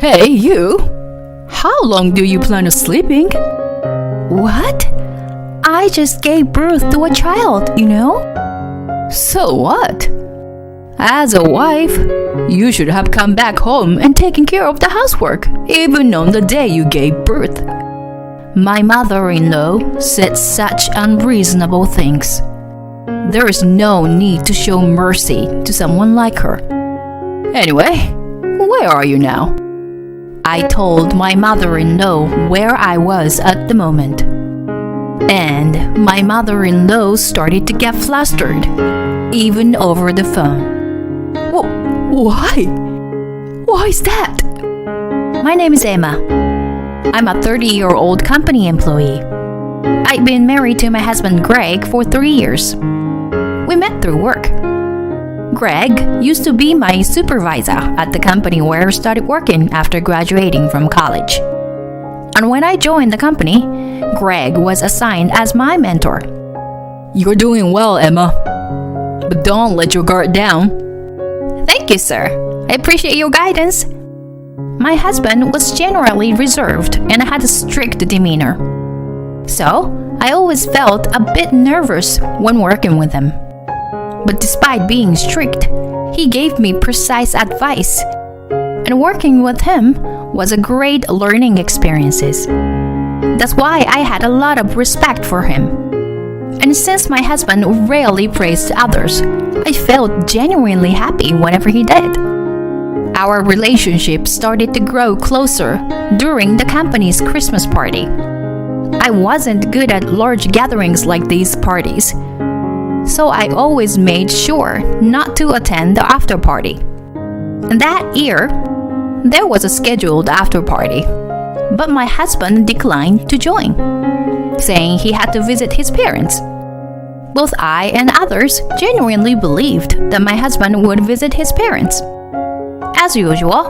Hey, you! How long do you plan on sleeping? What? I just gave birth to a child, you know? So what? As a wife, you should have come back home and taken care of the housework, even on the day you gave birth. My mother-in-law said such unreasonable things. There is no need to show mercy to someone like her. Anyway, where are you now? I told my mother-in-law where I was at the moment. And my mother-in-law started to get flustered, even over the phone. Why? Why is that? My name is Emma. I'm a 30-year-old company employee. I've been married to my husband Greg for 3 years. We met through work. Greg used to be my supervisor at the company where I started working after graduating from college. And when I joined the company, Greg was assigned as my mentor. You're doing well, Emma. But don't let your guard down. Thank you, sir. I appreciate your guidance. My husband was generally reserved and had a strict demeanor. So, I always felt a bit nervous when working with him. But despite being strict, he gave me precise advice. And working with him was a great learning experience. That's why I had a lot of respect for him. And since my husband rarely praised others, I felt genuinely happy whenever he did. Our relationship started to grow closer during the company's Christmas party. I wasn't good at large gatherings like these parties, so I always made sure not to attend the after party. And that year, there was a scheduled after party, but my husband declined to join, saying he had to visit his parents. Both I and others genuinely believed that my husband would visit his parents. As usual,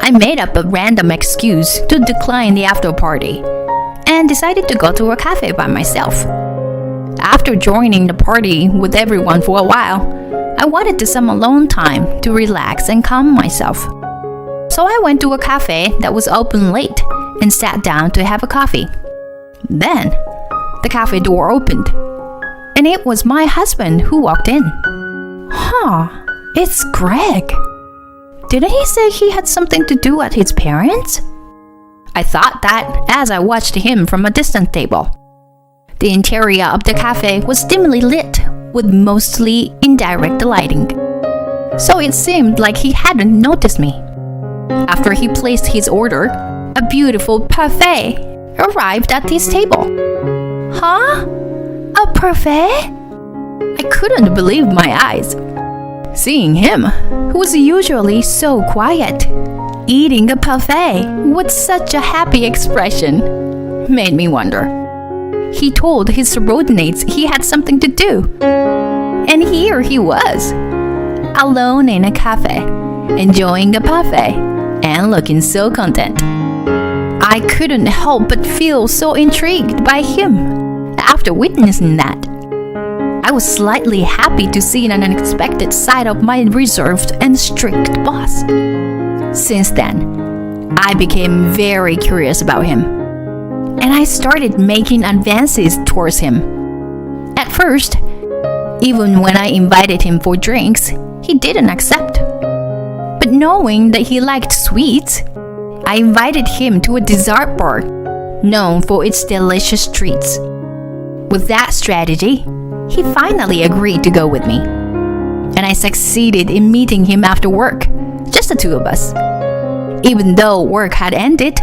I made up a random excuse to decline the after party and decided to go to a cafe by myself. After joining the party with everyone for a while, I wanted some alone time to relax and calm myself. So I went to a cafe that was open late and sat down to have a coffee. Then, the cafe door opened, and it was my husband who walked in. It's Greg. Didn't he say he had something to do at his parents'? I thought that as I watched him from a distant table. The interior of the cafe was dimly lit with mostly indirect lighting, so it seemed like he hadn't noticed me. After he placed his order, a beautiful parfait arrived at his table. Huh? A parfait? I couldn't believe my eyes. Seeing him, who was usually so quiet, eating a parfait with such a happy expression, made me wonder. He told his subordinates he had something to do. And here he was, alone in a cafe, enjoying a parfait and looking so content. I couldn't help but feel so intrigued by him after witnessing that. I was slightly happy to see an unexpected side of my reserved and strict boss. Since then, I became very curious about him, and I started making advances towards him. At first, even when I invited him for drinks, he didn't accept. But knowing that he liked sweets, I invited him to a dessert bar known for its delicious treats. With that strategy, he finally agreed to go with me, and I succeeded in meeting him after work, just the two of us. Even though work had ended,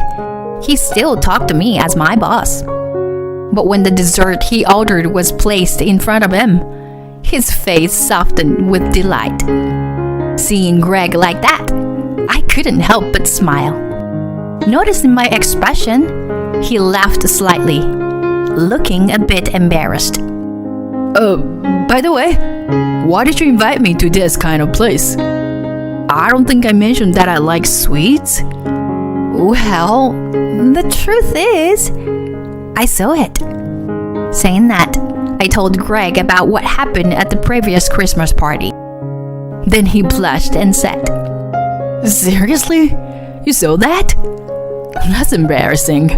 he still talked to me as my boss. But when the dessert he ordered was placed in front of him, his face softened with delight. Seeing Greg like that, I couldn't help but smile. Noticing my expression, he laughed slightly, looking a bit embarrassed. By the way, why did you invite me to this kind of place? I don't think I mentioned that I like sweets. Well, the truth is, I saw it. Saying that, I told Greg about what happened at the previous Christmas party. Then he blushed and said, Seriously? You saw that? That's embarrassing.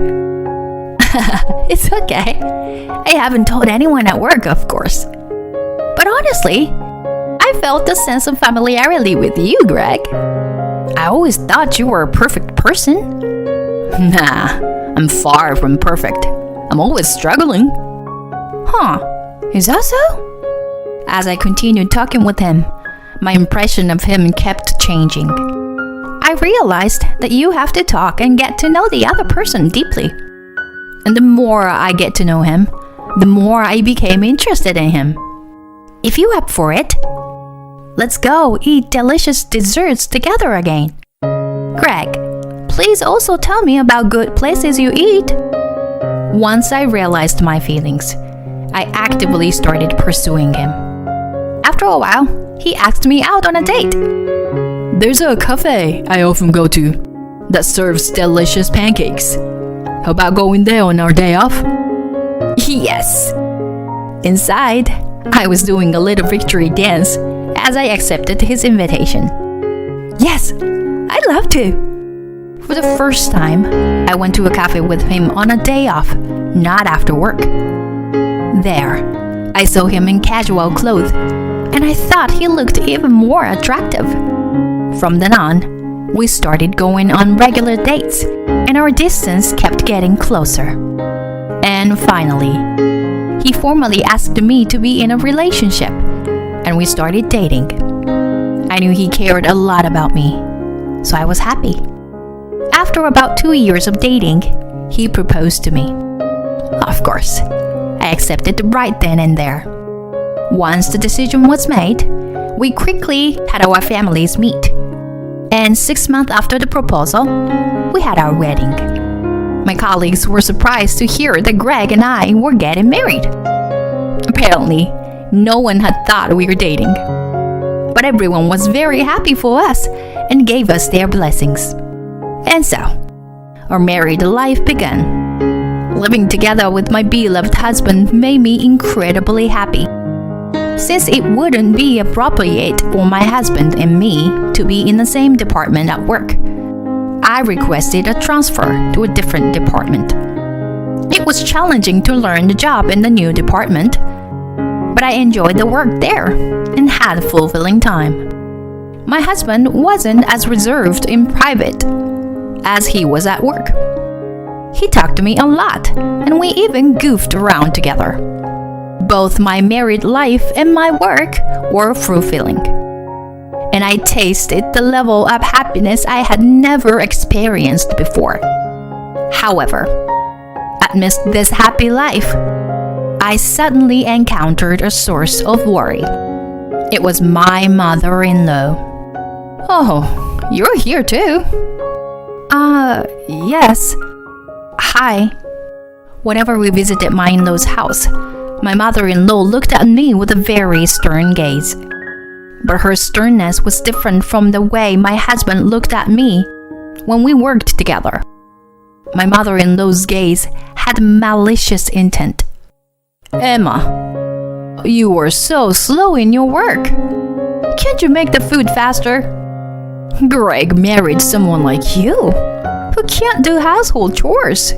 It's okay. I haven't told anyone at work, of course. But honestly, I felt a sense of familiarity with you, Greg. I always thought you were a perfect person. Nah, I'm far from perfect. I'm always struggling. Huh, is that so? As I continued talking with him, my impression of him kept changing. I realized that you have to talk and get to know the other person deeply. And the more I get to know him, the more I became interested in him. If you're up for it, let's go eat delicious desserts together again. Greg, please also tell me about good places you eat. Once I realized my feelings, I actively started pursuing him. After a while, he asked me out on a date. There's a cafe I often go to that serves delicious pancakes. How about going there on our day off? Yes. Inside, I was doing a little victory dance as I accepted his invitation. Yes, I'd love to. For the first time, I went to a cafe with him on a day off, not after work. There, I saw him in casual clothes, and I thought he looked even more attractive. From then on, we started going on regular dates, and our distance kept getting closer. And finally, he formally asked me to be in a relationship, and we started dating. I knew he cared a lot about me, so I was happy. After about 2 years of dating, he proposed to me. Of course, I accepted right then and there. Once the decision was made, we quickly had our families meet. And 6 months after the proposal, we had our wedding. My colleagues were surprised to hear that Greg and I were getting married. Apparently, no one had thought we were dating. But everyone was very happy for us and gave us their blessings. And so, our married life began. Living together with my beloved husband made me incredibly happy. Since it wouldn't be appropriate for my husband and me to be in the same department at work, I requested a transfer to a different department. It was challenging to learn the job in the new department, but I enjoyed the work there and had a fulfilling time. My husband wasn't as reserved in private as he was at work. He talked to me a lot, and we even goofed around together. Both my married life and my work were fulfilling, and I tasted the level of happiness I had never experienced before. However, amidst this happy life, I suddenly encountered a source of worry. It was my mother-in-law. Oh, you're here too. Yes. Hi. Whenever we visited my in-law's house, my mother-in-law looked at me with a very stern gaze. But her sternness was different from the way my husband looked at me when we worked together. My mother-in-law's gaze had malicious intent. Emma, you were so slow in your work. Can't you make the food faster? Greg married someone like you, who can't do household chores.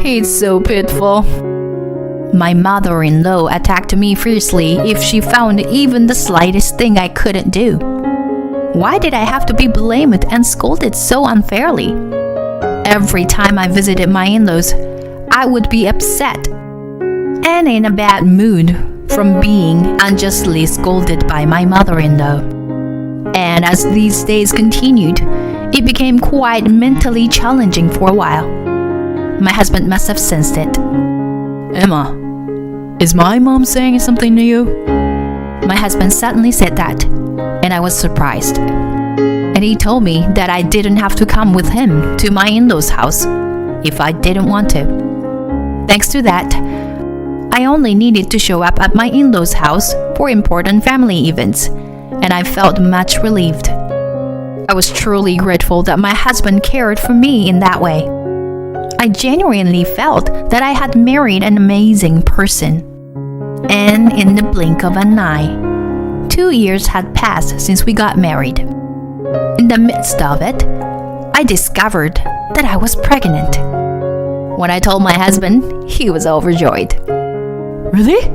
He's so pitiful. My mother-in-law attacked me fiercely if she found even the slightest thing I couldn't do. Why did I have to be blamed and scolded so unfairly? Every time I visited my in-laws, I would be upset and in a bad mood from being unjustly scolded by my mother-in-law. And as these days continued, it became quite mentally challenging for a while. My husband must have sensed it. Emma, is my mom saying something to you? My husband suddenly said that, and I was surprised. And he told me that I didn't have to come with him to my in-laws' house if I didn't want to. Thanks to that, I only needed to show up at my in-laws' house for important family events, and I felt much relieved. I was truly grateful that my husband cared for me in that way. I genuinely felt that I had married an amazing person. And in the blink of an eye, 2 years had passed since we got married. In the midst of it, I I discovered that I was pregnant. When I told my husband, he was overjoyed. Really?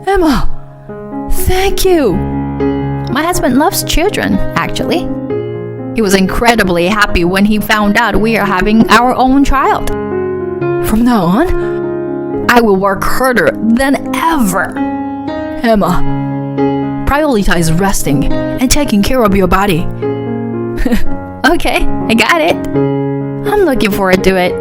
Emma, thank you. My husband loves children, actually. He was incredibly happy when he found out we are having our own child. From now on, I will work harder than ever. Emma, prioritize resting and taking care of your body. Okay, I got it. I'm looking forward to it.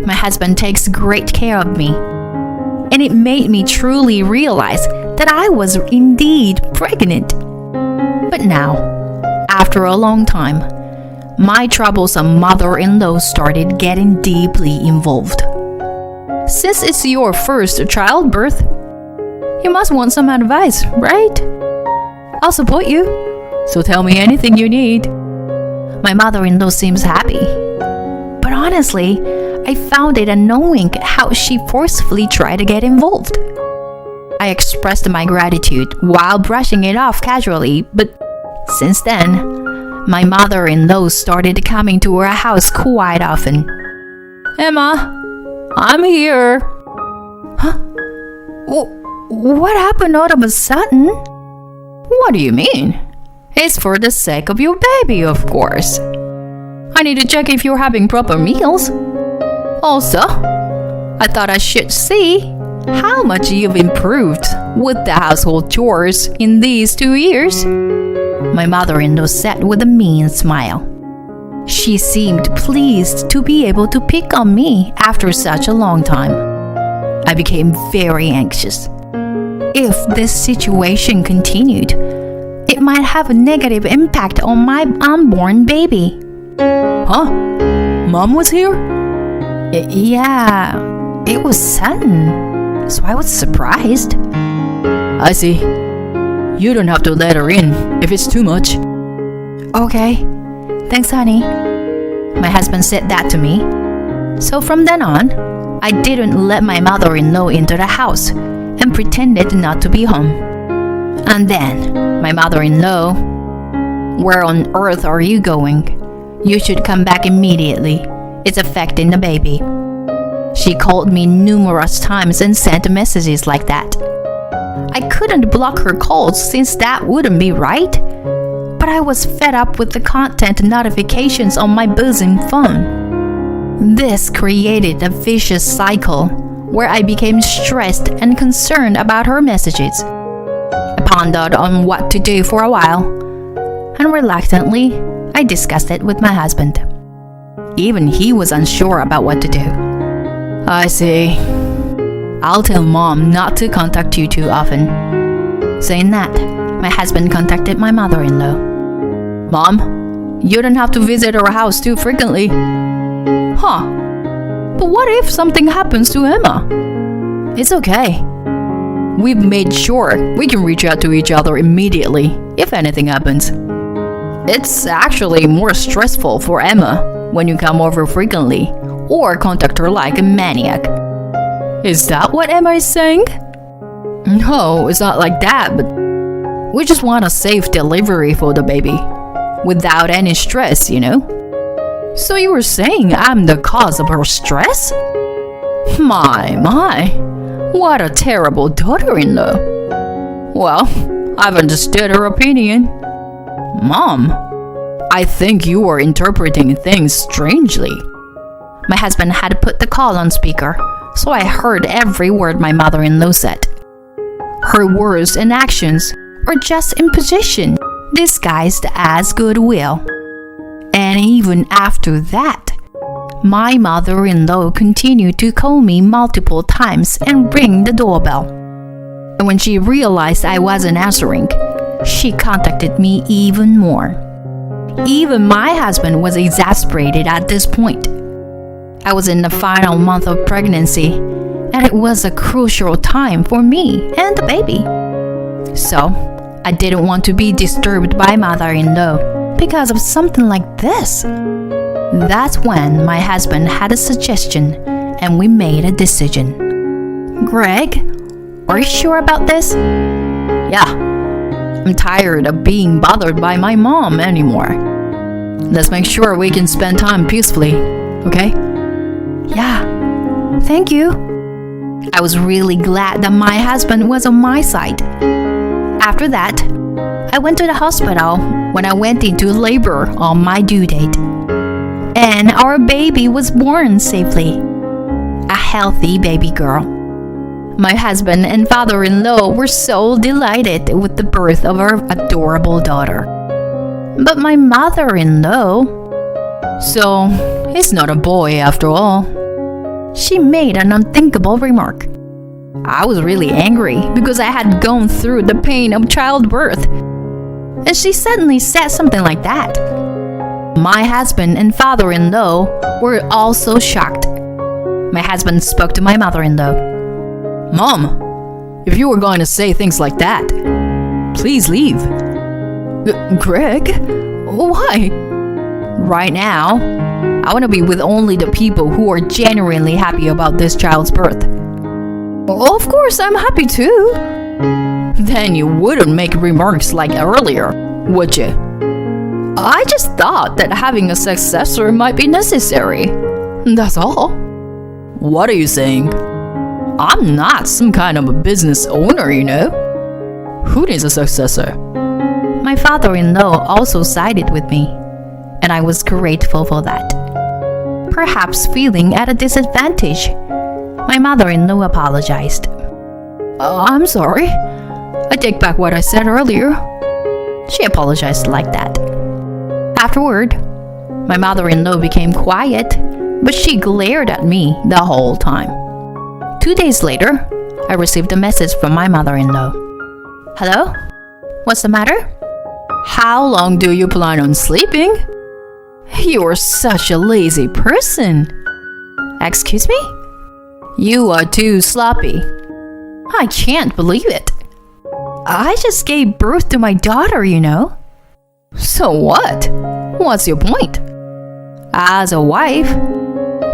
My husband takes great care of me. And it made me truly realize that I was indeed pregnant. But now, after a long time, my troublesome mother-in-law started getting deeply involved. Since it's your first childbirth, you must want some advice, right? I'll support you, so tell me anything you need. My mother-in-law seems happy. But honestly, I found it annoying how she forcefully tried to get involved. I expressed my gratitude while brushing it off casually, but since then, my mother-in-law started coming to our house quite often. Emma, I'm here. Huh? What happened all of a sudden? What do you mean? It's for the sake of your baby, of course. I need to check if you're having proper meals. Also, I thought I should see how much you've improved with the household chores in these 2 years. My mother-in-law said with a mean smile. She seemed pleased to be able to pick on me after such a long time. I became very anxious. If this situation continued, it might have a negative impact on my unborn baby. Huh? Mom was here? Yeah, it was sudden, so I was surprised. I see. You don't have to let her in if it's too much. Okay, thanks, honey. My husband said that to me. So from then on, I didn't let my mother-in-law into the house and pretended not to be home. And then, my mother-in-law, "Where on earth are you going? You should come back immediately. It's affecting the baby." She called me numerous times and sent messages like that. I couldn't block her calls since that wouldn't be right. But I was fed up with the content notifications on my buzzing phone. This created a vicious cycle where I became stressed and concerned about her messages. I pondered on what to do for a while, and reluctantly, I discussed it with my husband. Even he was unsure about what to do. I see. I'll tell Mom not to contact you too often. Saying that, my husband contacted my mother-in-law. Mom, you don't have to visit our house too frequently. Huh? But what if something happens to Emma? It's okay. We've made sure we can reach out to each other immediately if anything happens. It's actually more stressful for Emma when you come over frequently or contact her like a maniac. Is that what Emma is saying? No, it's not like that, but we just want a safe delivery for the baby. Without any stress, you know? So you were saying I'm the cause of her stress? My, what a terrible daughter-in-law. Well, I've understood her opinion. Mom, I think you are interpreting things strangely. My husband had put the call on speaker, so I heard every word my mother-in-law said. Her words and actions are just imposition, disguised as goodwill. And even after that, my mother-in-law continued to call me multiple times and ring the doorbell. And when she realized I wasn't answering, she contacted me even more. Even my husband was exasperated at this point. I was in the final month of pregnancy, and it was a crucial time for me and the baby. So, I didn't want to be disturbed by mother-in-law because of something like this. That's when my husband had a suggestion, and we made a decision. Greg, are you sure about this? Yeah. I'm tired of being bothered by my mom anymore. Let's make sure we can spend time peacefully, okay? Yeah, thank you. I was really glad that my husband was on my side. After that, I went to the hospital when I went into labor on my due date. And our baby was born safely. A healthy baby girl. My husband and father-in-law were so delighted with the birth of our adorable daughter. But my mother-in-law... So, he's not a boy after all. She made an unthinkable remark. I was really angry because I had gone through the pain of childbirth. And she suddenly said something like that. My husband and father-in-law were also shocked. My husband spoke to my mother-in-law. Mom, if you were going to say things like that, please leave. Greg? Why? Right now, I want to be with only the people who are genuinely happy about this child's birth. Of course, I'm happy too. Then you wouldn't make remarks like earlier, would you? I just thought that having a successor might be necessary. That's all. What are you saying? I'm not some kind of a business owner, you know. Who needs a successor? My father-in-law also sided with me, and I was grateful for that. Perhaps feeling at a disadvantage, my mother-in-law apologized. I'm sorry. I take back what I said earlier. She apologized like that. Afterward, my mother-in-law became quiet, but she glared at me the whole time. 2 days later, I received a message from my mother-in-law. Hello? What's the matter? How long do you plan on sleeping? You're such a lazy person. Excuse me? You are too sloppy. I can't believe it. I just gave birth to my daughter, you know. So what? What's your point? As a wife,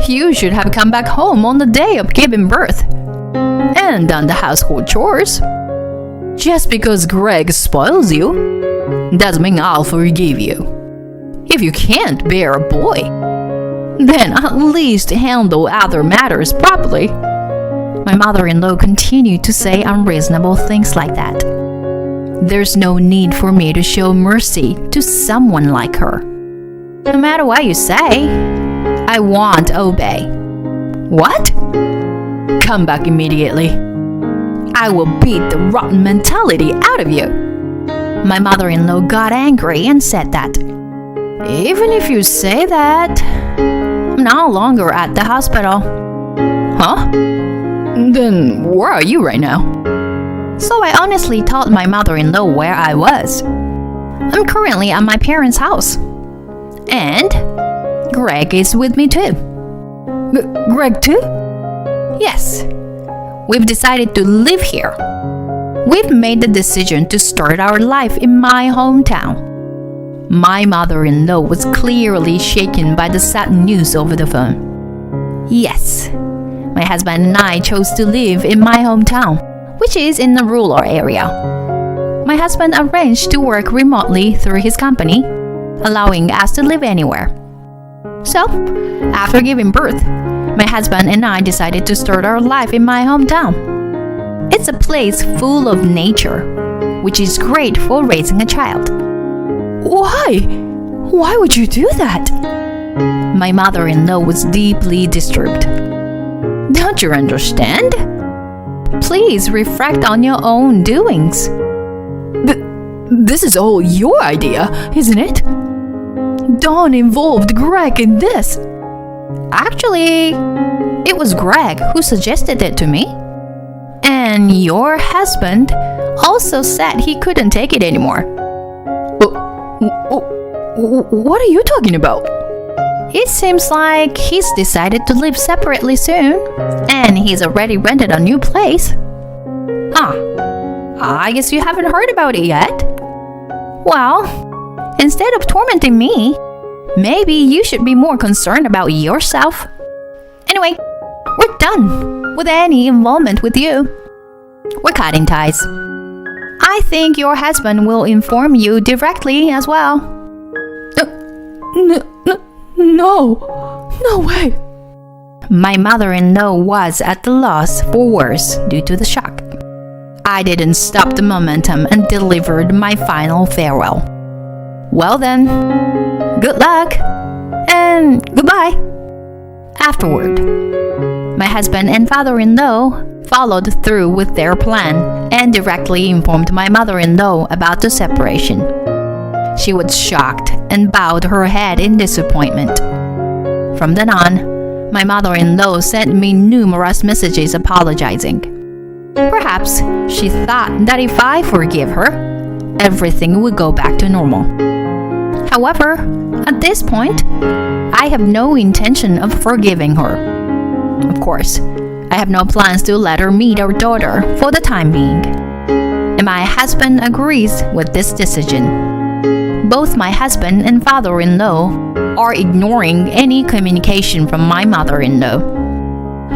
you should have come back home on the day of giving birth and done the household chores. Just because Greg spoils you doesn't mean I'll forgive you. If you can't bear a boy, then at least handle other matters properly. My mother-in-law continued to say unreasonable things like that. There's no need for me to show mercy to someone like her. No matter what you say, I won't obey. What? Come back immediately. I will beat the rotten mentality out of you. My mother-in-law got angry and said that. Even if you say that, I'm no longer at the hospital. Huh? Then where are you right now? So I honestly told my mother-in-law where I was. I'm currently at my parents' house. And Greg is with me too. Greg too? Yes. We've decided to live here. We've made the decision to start our life in my hometown. My mother-in-law was clearly shaken by the sad news over the phone. Yes, my husband and I chose to live in my hometown, which is in a rural area. My husband arranged to work remotely through his company, allowing us to live anywhere. So, after giving birth, my husband and I decided to start our life in my hometown. It's a place full of nature, which is great for raising a child. Why? Why would you do that? My mother-in-law was deeply disturbed. Don't you understand? Please reflect on your own doings. This is all your idea, isn't it? Dawn involved Greg in this. Actually, it was Greg who suggested it to me. And your husband also said he couldn't take it anymore. What are you talking about? It seems like he's decided to live separately soon, and he's already rented a new place. I guess you haven't heard about it yet. Well, instead of tormenting me, maybe you should be more concerned about yourself. Anyway, we're done with any involvement with you. We're cutting ties. I think your husband will inform you directly as well. No way. My mother-in-law was at the loss for words due to the shock. I didn't stop the momentum and delivered my final farewell. Well then, good luck and goodbye. Afterward, my husband and father-in-law followed through with their plan and directly informed my mother-in-law about the separation. She was shocked and bowed her head in disappointment. From then on, my mother-in-law sent me numerous messages apologizing. Perhaps she thought that if I forgive her, everything would go back to normal. However, at this point, I have no intention of forgiving her. Of course, I have no plans to let her meet our daughter for the time being. And my husband agrees with this decision. Both my husband and father-in-law are ignoring any communication from my mother-in-law.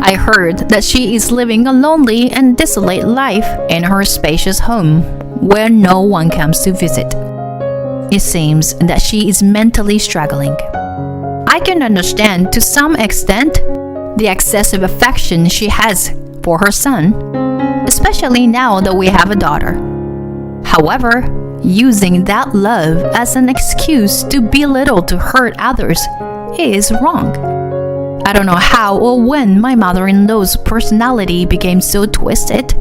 I heard that she is living a lonely and desolate life in her spacious home where no one comes to visit. It seems that she is mentally struggling. I can understand to some extent the excessive affection she has for her son, especially now that we have a daughter. However, using that love as an excuse to belittle to hurt others is wrong. I don't know how or when my mother-in-law's personality became so twisted,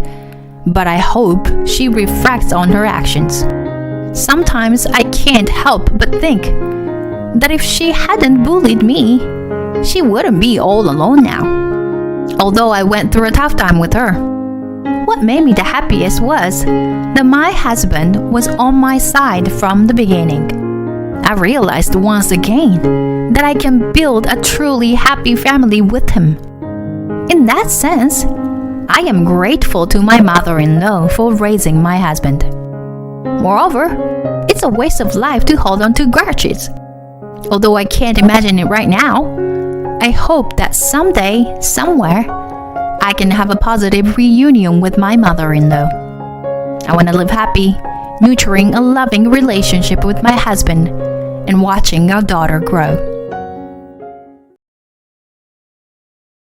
but I hope she reflects on her actions. Sometimes I can't help but think that if she hadn't bullied me, she wouldn't be all alone now. Although I went through a tough time with her, what made me the happiest was that my husband was on my side from the beginning. I realized once again that I can build a truly happy family with him. In that sense, I am grateful to my mother-in-law for raising my husband. Moreover, it's a waste of life to hold on to grudges. Although I can't imagine it right now, I hope that someday, somewhere, I can have a positive reunion with my mother-in-law. I want to live happy, nurturing a loving relationship with my husband and watching our daughter grow.